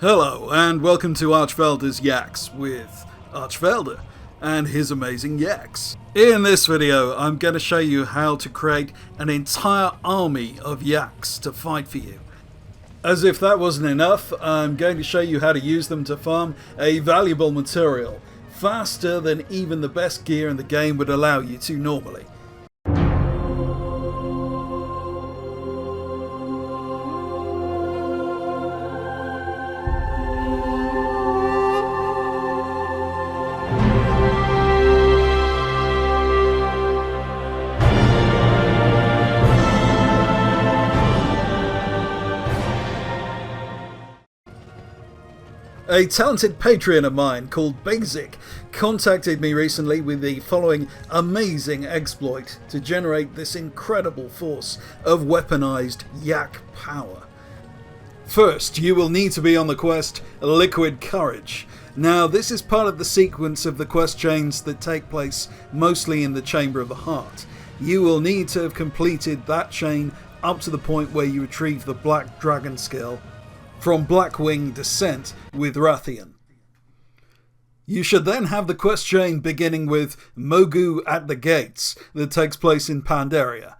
Hello, and welcome to Archvelder's Yaks with Archvelder and his amazing yaks. In this video, I'm going to show you how to create an entire army of yaks to fight for you. As if that wasn't enough, I'm going to show you how to use them to farm a valuable material, faster than even the best gear in the game would allow you to normally. A talented Patreon of mine called Basic contacted me recently with the following amazing exploit to generate this incredible force of weaponized yak power. First, you will need to be on the quest Liquid Courage. Now, this is part of the sequence of the quest chains that take place mostly in the Chamber of the Heart. You will need to have completed that chain up to the point where you retrieve the Black Dragon skill from Blackwing Descent with Rathian. You should then have the quest chain beginning with Mogu at the Gates that takes place in Pandaria.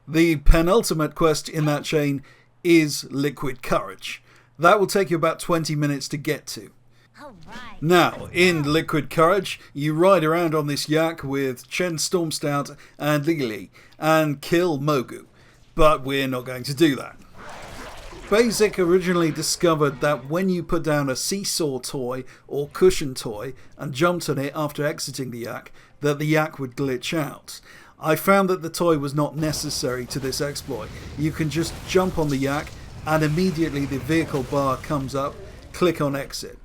The penultimate quest in that chain is Liquid Courage. That will take you about 20 minutes to get to. Now, in Liquid Courage, you ride around on this yak with Chen Stormstout and Lily and kill Mogu, but we're not going to do that. Basic originally discovered that when you put down a seesaw toy or cushion toy and jumped on it after exiting the yak, that the yak would glitch out. I found that the toy was not necessary to this exploit. You can just jump on the yak and immediately the vehicle bar comes up, click on exit.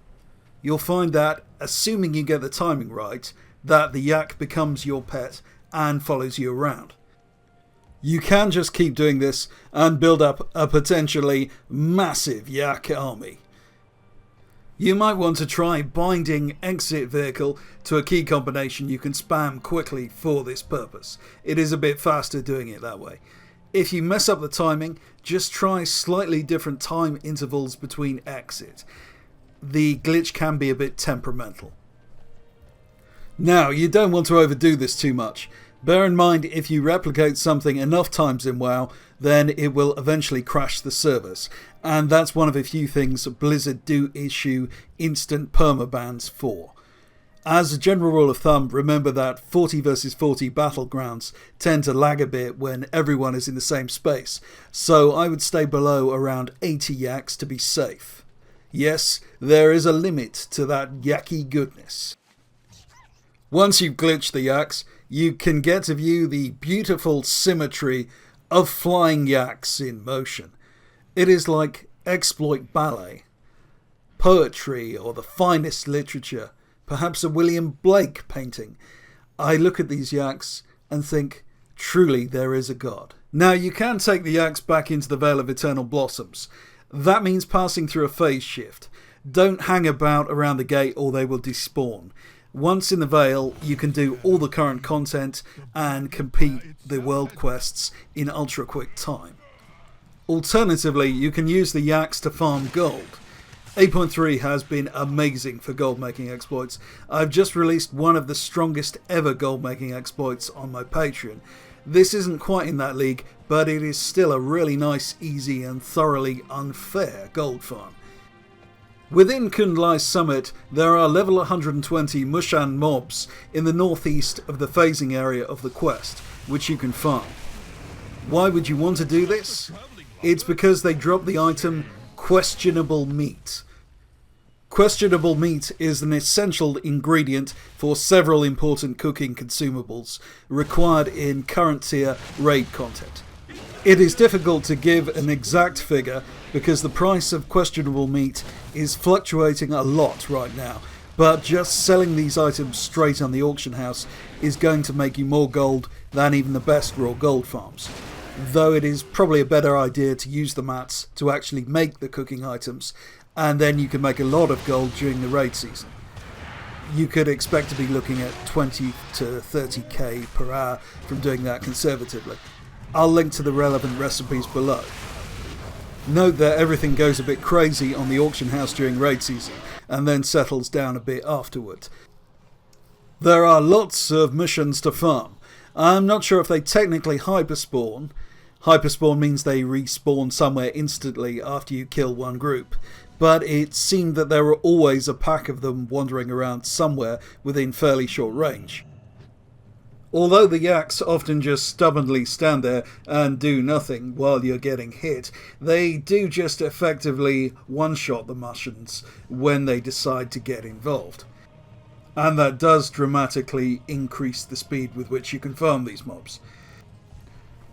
You'll find that, assuming you get the timing right, that the yak becomes your pet and follows you around. You can just keep doing this and build up a potentially massive yak army. You might want to try binding exit vehicle to a key combination you can spam quickly for this purpose. It is a bit faster doing it that way. If you mess up the timing, just try slightly different time intervals between exit. The glitch can be a bit temperamental. Now, you don't want to overdo this too much. Bear in mind, if you replicate something enough times in WoW, then it will eventually crash the servers. And that's one of the few things Blizzard do issue instant permabans for. As a general rule of thumb, remember that 40 versus 40 battlegrounds tend to lag a bit when everyone is in the same space. So I would stay below around 80 yaks to be safe. Yes, there is a limit to that yaky goodness. Once you've glitched the yaks, you can get to view the beautiful symmetry of flying yaks in motion. It is like exploit ballet, poetry, or the finest literature, perhaps a William Blake painting. I look at these yaks and think, truly there is a god. Now, you can take the yaks back into the Vale of Eternal Blossoms. That means passing through a phase shift. Don't hang about around the gate or they will despawn. Once in the Vale, you can do all the current content and complete the world quests in ultra quick time. Alternatively, you can use the yaks to farm gold. 8.3 has been amazing for gold making exploits. I've just released one of the strongest ever gold making exploits on my Patreon. This isn't quite in that league, but it is still a really nice, easy and thoroughly unfair gold farm. Within Kun Lai summit, there are level 120 Mushan mobs in the northeast of the phasing area of the quest, which you can farm. Why would you want to do this? It's because they drop the item Questionable Meat. Questionable Meat is an essential ingredient for several important cooking consumables required in current tier raid content. It is difficult to give an exact figure because the price of questionable meat is fluctuating a lot right now, but just selling these items straight on the auction house is going to make you more gold than even the best raw gold farms. Though it is probably a better idea to use the mats to actually make the cooking items, and then you can make a lot of gold during the raid season. You could expect to be looking at 20 to 30k per hour from doing that conservatively. I'll link to the relevant recipes below. Note that everything goes a bit crazy on the auction house during raid season, and then settles down a bit afterward. There are lots of missions to farm. I'm not sure if they technically hyperspawn. Hyperspawn means they respawn somewhere instantly after you kill one group, but it seemed that there were always a pack of them wandering around somewhere within fairly short range. Although the yaks often just stubbornly stand there and do nothing while you're getting hit, they do just effectively one-shot the Martians when they decide to get involved. And that does dramatically increase the speed with which you can farm these mobs.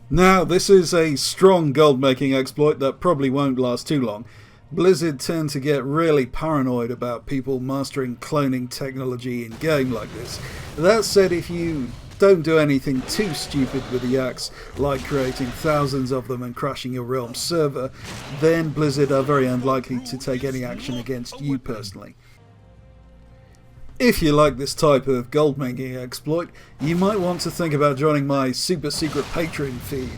Now, this is a strong gold-making exploit that probably won't last too long. Blizzard tend to get really paranoid about people mastering cloning technology in-game like this. That said, if you don't do anything too stupid with the yaks, like creating thousands of them and crashing your realm's server, then Blizzard are very unlikely to take any action against you personally. If you like this type of gold-making exploit, you might want to think about joining my super secret Patreon feed.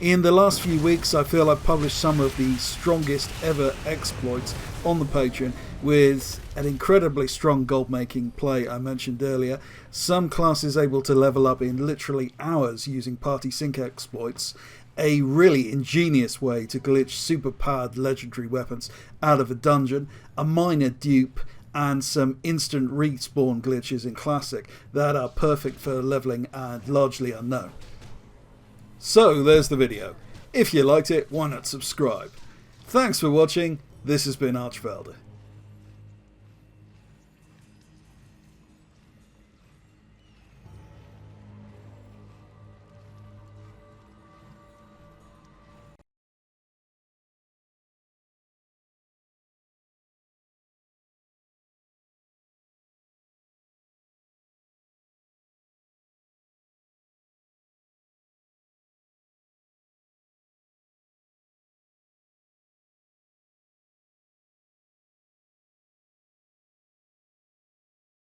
In the last few weeks, I feel I've published some of the strongest ever exploits on the Patreon, with an incredibly strong gold-making play I mentioned earlier, some classes able to level up in literally hours using party sync exploits, a really ingenious way to glitch super-powered legendary weapons out of a dungeon, a minor dupe, and some instant respawn glitches in Classic that are perfect for leveling and largely unknown. So there's the video. If you liked it, why not subscribe? Thanks for watching. This has been Archvelder.